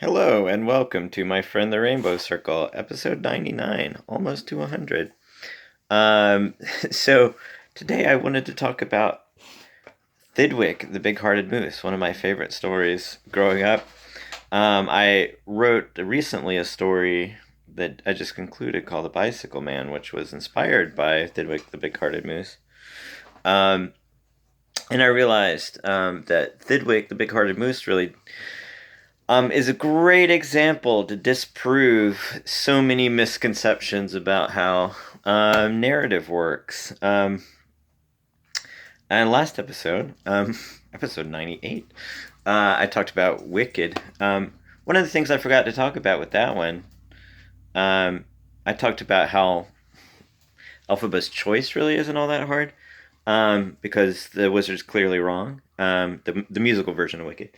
Hello and welcome to My Friend the Rainbow Circle, episode 99, almost to 100. Um, so today I wanted to talk about Thidwick the Big-Hearted Moose, one of my favorite stories growing up. I wrote recently a story that I just concluded called The Bicycle Man, which was inspired by Thidwick the Big-Hearted Moose. Um, and I realized that Thidwick the Big-Hearted Moose really is a great example to disprove so many misconceptions about how narrative works. And last episode, episode 98, I talked about Wicked. One of the things I forgot to talk about with that one, I talked about how Elphaba's choice really isn't all that hard because the wizard's clearly wrong. The musical version of Wicked.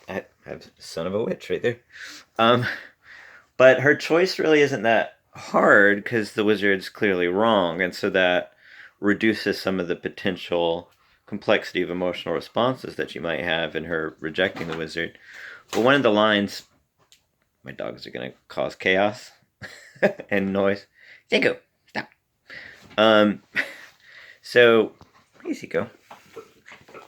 I have son of a witch right there. Um, but her choice really isn't that hard because the wizard's clearly wrong, and so that reduces some of the potential complexity of emotional responses that you might have in her rejecting the wizard. But one of the lines, my dogs are going to cause chaos and noise. Seiko, stop. Um, so, hey Seiko.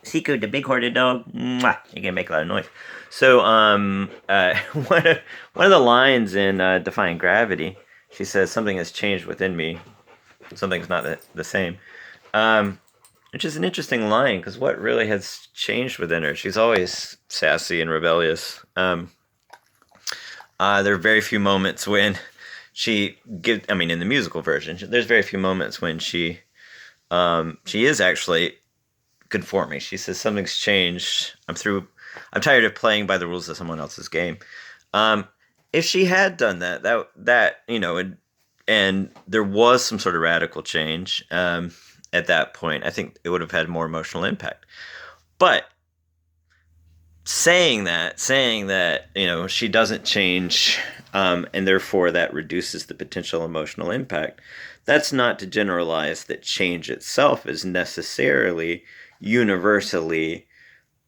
Seiko, the big-hearted dog. Mwah, you're gonna make a lot of noise. So, one of the lines in Defying Gravity, she says, "Something has changed within me. Something's not the same," which is an interesting line because what really has changed within her? She's always sassy and rebellious. There are very few moments when she gives. I mean, in the musical version, there's very few moments when she is actually conforming. She says something's changed. I'm through. I'm tired of playing by the rules of someone else's game. If she had done that and there was some sort of radical change at that point, I think it would have had more emotional impact. But saying that she doesn't change, and therefore that reduces the potential emotional impact. That's not to generalize that change itself is necessarily universally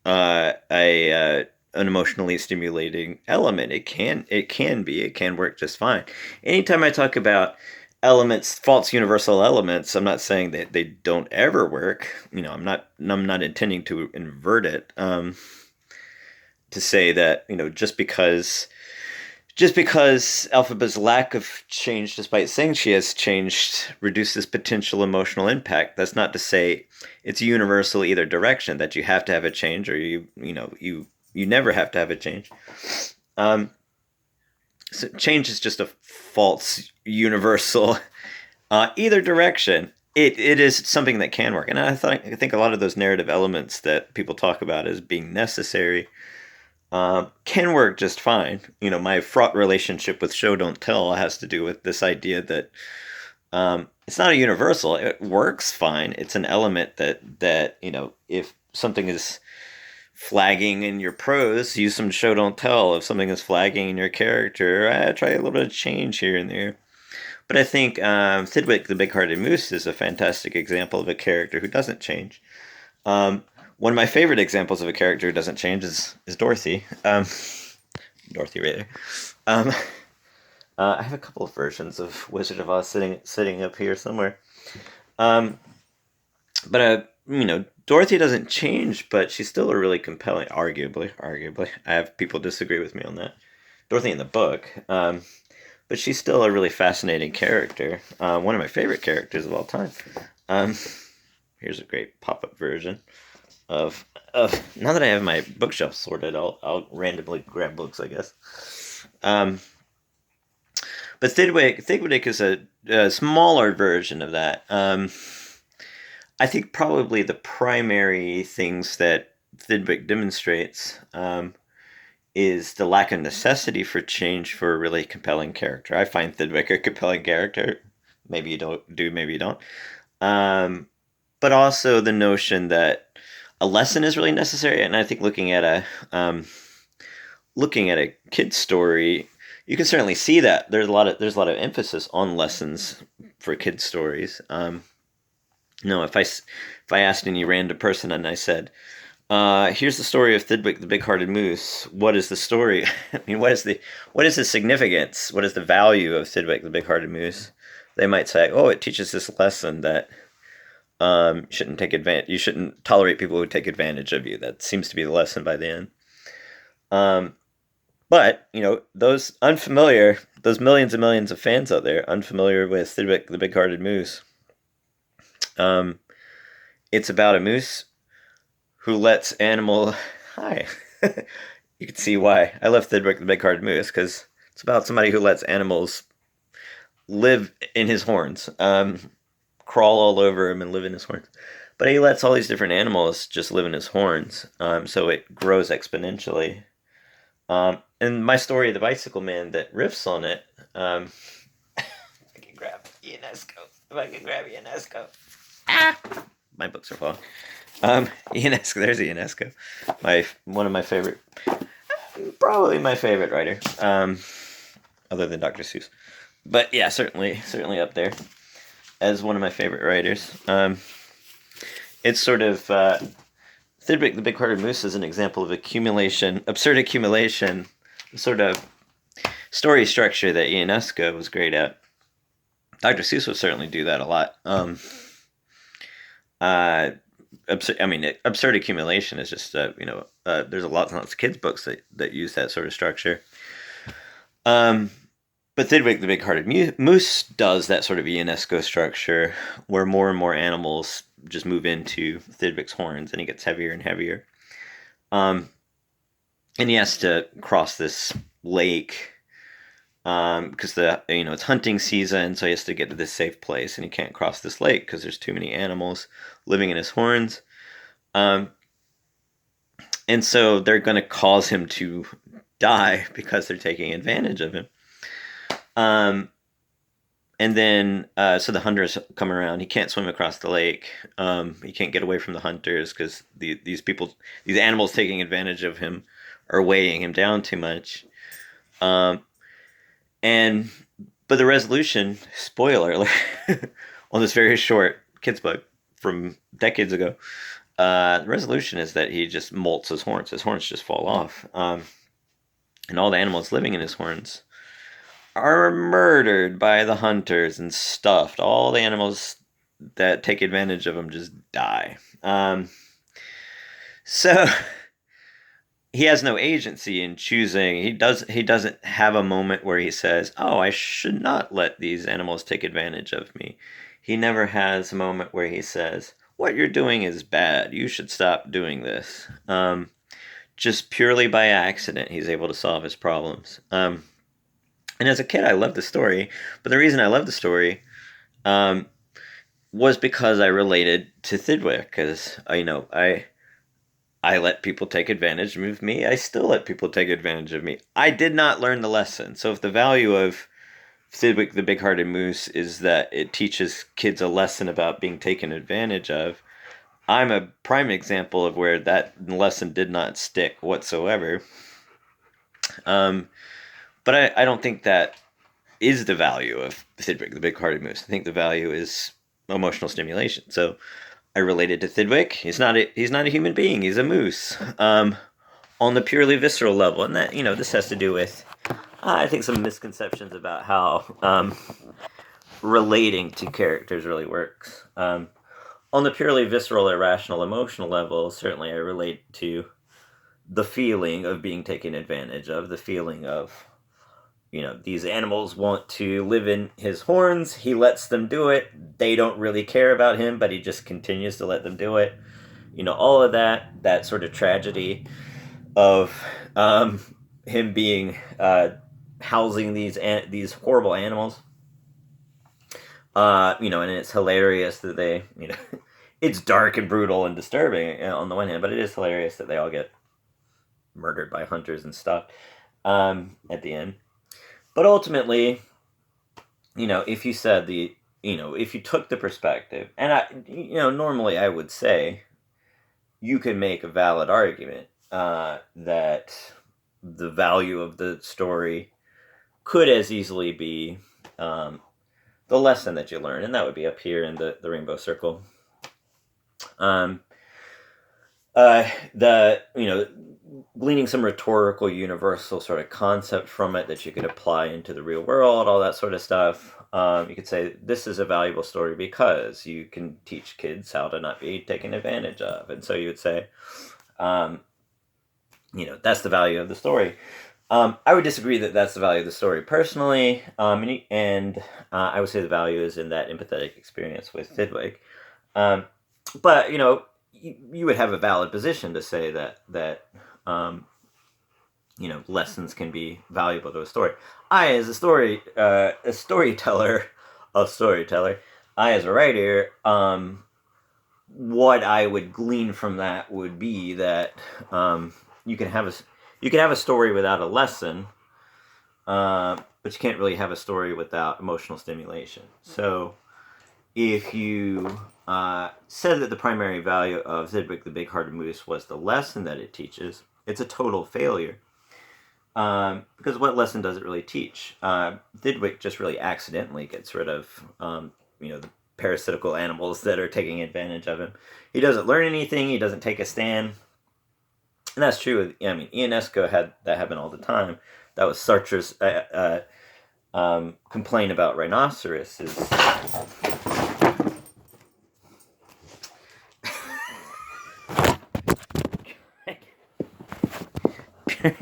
an emotionally stimulating element. It can work just fine. Anytime I talk about elements, false universal elements, I'm not saying that they don't ever work. I'm not intending to invert it. To say that just because Elphaba's lack of change, despite saying she has changed, reduces potential emotional impact, that's not to say it's universal either direction, that you have to have a change or you never have to have a change. So change is just a false universal either direction. It is something that can work, and I think a lot of those narrative elements that people talk about as being necessary can work just fine. My fraught relationship with show don't tell has to do with this idea that it's not a universal. It works fine. It's an element that if something is flagging in your prose, use some show don't tell. If something is flagging in your character, try a little bit of change here and there. But I think Thidwick the Big-Hearted Moose is a fantastic example of a character who doesn't change. One of my favorite examples of a character who doesn't change is Dorothy. Dorothy right there. I have a couple of versions of Wizard of Oz sitting up here somewhere. But Dorothy doesn't change, but she's still a really compelling, arguably. I have people disagree with me on that. Dorothy in the book. But she's still a really fascinating character. One of my favorite characters of all time. Here's a great pop-up version of now that I have my bookshelf sorted, I'll randomly grab books, I guess. But Thidwick is a smaller version of that. I think probably the primary things that Thidwick demonstrates is the lack of necessity for change for a really compelling character. I find Thidwick a compelling character. Maybe you do, maybe you don't. But also the notion that a lesson is really necessary, and I think looking at a kid's story, you can certainly see that there's a lot of emphasis on lessons for kids' stories. If I asked any random person and I said, Here's the story of Thidwick the Big-Hearted Moose. What is the story? I mean, what is the significance? What is the value of Thidwick the Big-Hearted Moose? They might say, oh, it teaches this lesson that shouldn't take advantage. You shouldn't tolerate people who take advantage of you. That seems to be the lesson by the end. But those millions and millions of fans out there, unfamiliar with Thidwick the Big-Hearted Moose. It's about a moose who lets animal. Hi. You can see why I love Thidwick the Big-Hearted Moose, because it's about somebody who lets animals live in his horns, crawl all over him and live in his horns. But he lets all these different animals just live in his horns, so it grows exponentially. And my story, The Bicycle Man, that riffs on it. If I can grab Ionesco. Ah! My books are falling. Ionesco, there's Ionesco. One of my favorite, probably my favorite writer, other than Dr. Seuss. But yeah, certainly up there as one of my favorite writers. It's sort of Thidwick the Big-Hearted Moose is an example of absurd accumulation, sort of story structure that Ionesco was great at. Dr. Seuss would certainly do that a lot. Absurd accumulation is just there's a lots and lots of kids' books that use that sort of structure. But Thidwick the Big-Hearted Moose does that sort of Ionesco structure, where more and more animals just move into Thidwick's horns, and he gets heavier and heavier. And he has to cross this lake because it's hunting season, so he has to get to this safe place, and he can't cross this lake because there's too many animals living in his horns. And so they're going to cause him to die because they're taking advantage of him. And then, so the hunters come around. He can't swim across the lake. He can't get away from the hunters because these animals taking advantage of him are weighing him down too much. But the resolution, spoiler alert, on this very short kids book from decades ago, the resolution is that he just molts his horns. His horns just fall off. And all the animals living in his horns are murdered by the hunters and stuffed. All the animals that take advantage of him just die. So he has no agency in choosing. He doesn't have a moment where he says, "Oh, I should not let these animals take advantage of me." He never has a moment where he says, "What you're doing is bad. You should stop doing this." Just purely by accident, he's able to solve his problems. And as a kid, I loved the story. But the reason I loved the story was because I related to Thidwick. Because, I let people take advantage of me. I still let people take advantage of me. I did not learn the lesson. So if the value of Thidwick the Big-Hearted Moose is that it teaches kids a lesson about being taken advantage of, I'm a prime example of where that lesson did not stick whatsoever. But I don't think that is the value of Thidwick the Big-Hearted Moose. I think the value is emotional stimulation. So I related to Thidwick. He's not a human being. He's a moose on the purely visceral level. And that, this has to do with, I think, some misconceptions about how relating to characters really works. On the purely visceral, irrational, emotional level, certainly I relate to the feeling of being taken advantage of, the feeling of, these animals want to live in his horns. He lets them do it. They don't really care about him, but he just continues to let them do it. All of that sort of tragedy of him being housing these horrible animals. And it's hilarious that they, it's dark and brutal and disturbing on the one hand, but it is hilarious that they all get murdered by hunters and stuff at the end. But ultimately, if you said if you took the perspective, and normally I would say you can make a valid argument that the value of the story could as easily be the lesson that you learn, and that would be up here in the rainbow circle. the gleaning some rhetorical universal sort of concept from it that you could apply into the real world, all that sort of stuff. You could say this is a valuable story because you can teach kids how to not be taken advantage of, and so you would say, that's the value of the story. I would disagree that that's the value of the story personally, and I would say the value is in that empathetic experience with Thidwick. But you would have a valid position to say that lessons can be valuable to a story. I, as a storyteller, I, as a writer, what I would glean from that would be that you can have a story without a lesson, but you can't really have a story without emotional stimulation. So if you said that the primary value of Thidwick the Big-Hearted Moose was the lesson that it teaches, it's a total failure. Because what lesson does it really teach? Thidwick just really accidentally gets rid of, the parasitical animals that are taking advantage of him. He doesn't learn anything. He doesn't take a stand. And that's true. Ionesco had that happen all the time. That was Sartre's complaint about rhinoceroses.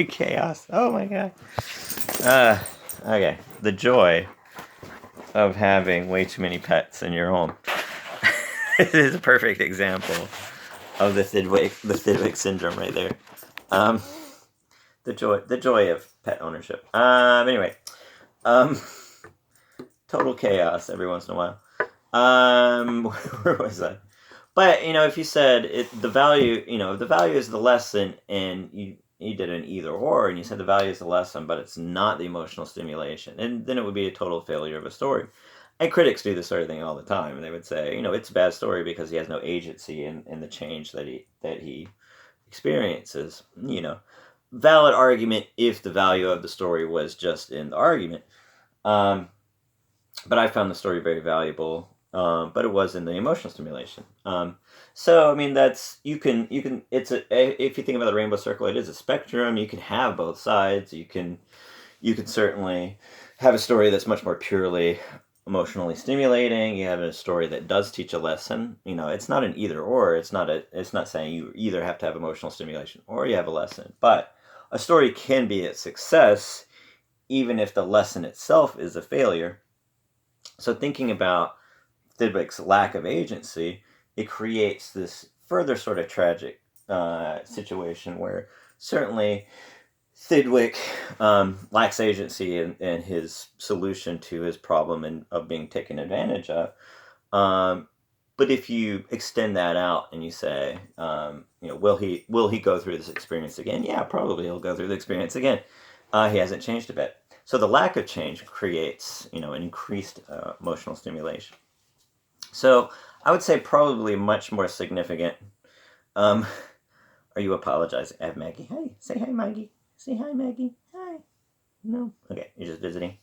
Chaos. Oh my god. Okay. The joy of having way too many pets in your home. This is a perfect example of the Thidwick syndrome right there. The joy of pet ownership. Anyway. Total chaos every once in a while. Where was I? But if you said the value is the lesson, and you did an either or, and you said the value is the lesson, but it's not the emotional stimulation, and then it would be a total failure of a story. And critics do this sort of thing all the time. They would say, it's a bad story because he has no agency in the change that he experiences. Valid argument if the value of the story was just in the argument. But I found the story very valuable. But it was in the emotional stimulation. So that's if you think about the rainbow circle, it is a spectrum. You can have both sides. You can certainly have a story that's much more purely emotionally stimulating. You have a story that does teach a lesson. It's not an either or. It's not saying you either have to have emotional stimulation or you have a lesson. But a story can be a success even if the lesson itself is a failure. So thinking about Thidwick's lack of agency, it creates this further sort of tragic situation where certainly Thidwick lacks agency in his solution to his problem of being taken advantage of. But if you extend that out and you say, will he go through this experience again? Yeah, probably he'll go through the experience again. He hasn't changed a bit. So the lack of change creates, an increased emotional stimulation. So I would say probably much more significant. Are you apologizing? I have Maggie. Hey, say hi, Maggie. Say hi, Maggie. Hi. No? Okay, you're just visiting.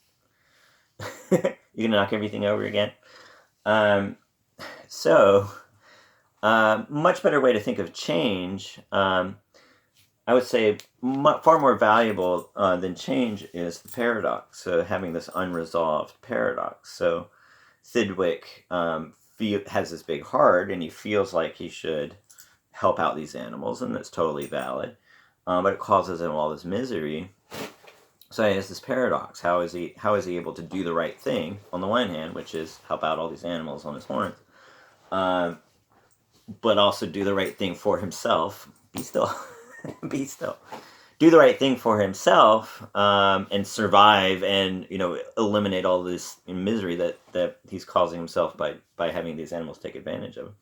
You're going to knock everything over again? Much better way to think of change. I would say far more valuable than change is the paradox. So having this unresolved paradox. So Thidwick has this big heart, and he feels like he should help out these animals, and that's totally valid. But it causes him all this misery. So he has this paradox. How is he able to do the right thing on the one hand, which is help out all these animals on his horns, but also do the right thing for himself? Be still. Be still. Do the right thing for himself, and survive, and eliminate all this misery that he's causing himself by having these animals take advantage of him.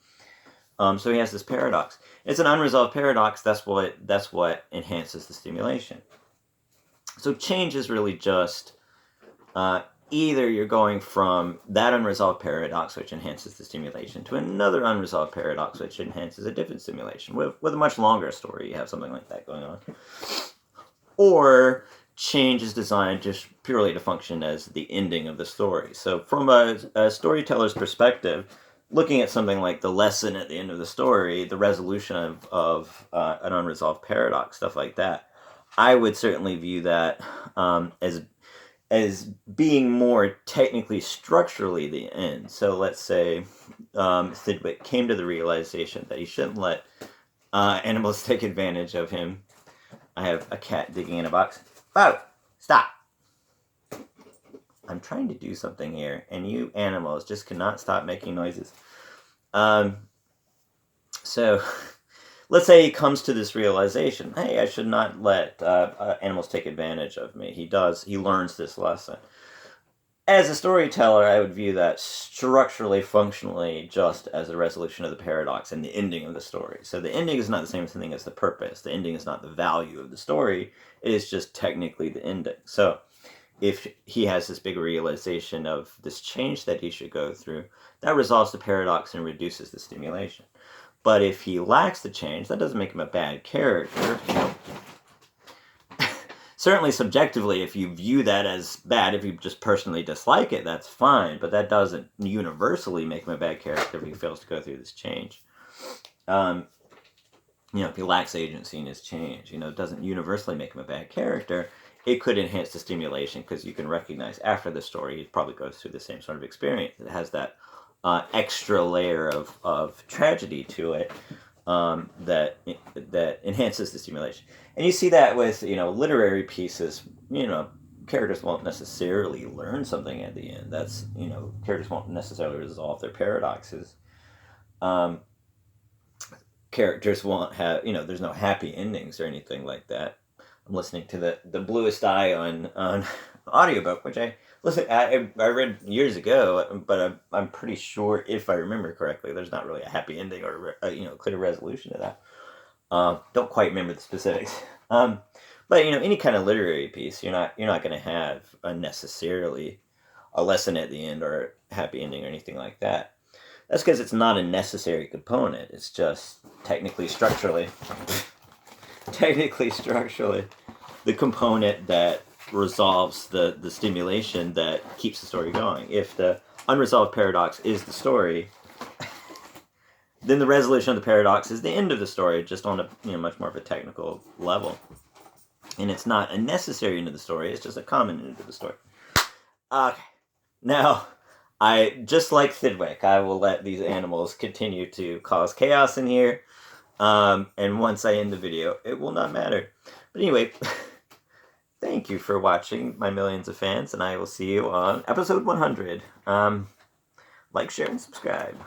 So he has this paradox. It's an unresolved paradox. That's what enhances the stimulation. So change is really just either you're going from that unresolved paradox, which enhances the stimulation, to another unresolved paradox, which enhances a different stimulation. With a much longer story, you have something like that going on. Or change is designed just purely to function as the ending of the story. So from a storyteller's perspective, looking at something like the lesson at the end of the story, the resolution of an unresolved paradox, stuff like that, I would certainly view that as being more technically structurally the end. So let's say Thidwick came to the realization that he shouldn't let animals take advantage of him. I have a cat digging in a box. Oh, stop! I'm trying to do something here, and you animals just cannot stop making noises. So let's say he comes to this realization, hey, I should not let animals take advantage of me. He learns this lesson. As a storyteller, I would view that structurally, functionally, just as a resolution of the paradox and the ending of the story. So the ending is not the same thing as the purpose. The ending is not the value of the story. It is just technically the ending. So if he has this big realization of this change that he should go through, that resolves the paradox and reduces the stimulation. But if he lacks the change, that doesn't make him a bad character. Certainly subjectively, if you view that as bad, if you just personally dislike it, that's fine. But that doesn't universally make him a bad character if he fails to go through this change. If he lacks agency in his change, it doesn't universally make him a bad character. It could enhance the stimulation because you can recognize after the story he probably goes through the same sort of experience. It has that extra layer of tragedy to it that enhances the stimulation. And you see that with literary pieces. Characters won't necessarily learn something at the end. That's characters won't necessarily resolve their paradoxes. Characters won't have there's no happy endings or anything like that. I'm listening to the Bluest Eye on audiobook, which I read years ago, but I'm pretty sure, if I remember correctly, there's not really a happy ending or clear resolution to that. Don't quite remember the specifics. But any kind of literary piece, you're not going to have necessarily a lesson at the end or a happy ending or anything like that. That's because it's not a necessary component. It's just technically structurally, the component that resolves the stimulation that keeps the story going. If the unresolved paradox is the story, then the resolution of the paradox is the end of the story, just on a much more of a technical level. And it's not a necessary end of the story, it's just a common end of the story. Okay. Now, just like Thidwick, I will let these animals continue to cause chaos in here. And once I end the video, it will not matter. But anyway, thank you for watching, my millions of fans, and I will see you on episode 100. Like, share, and subscribe.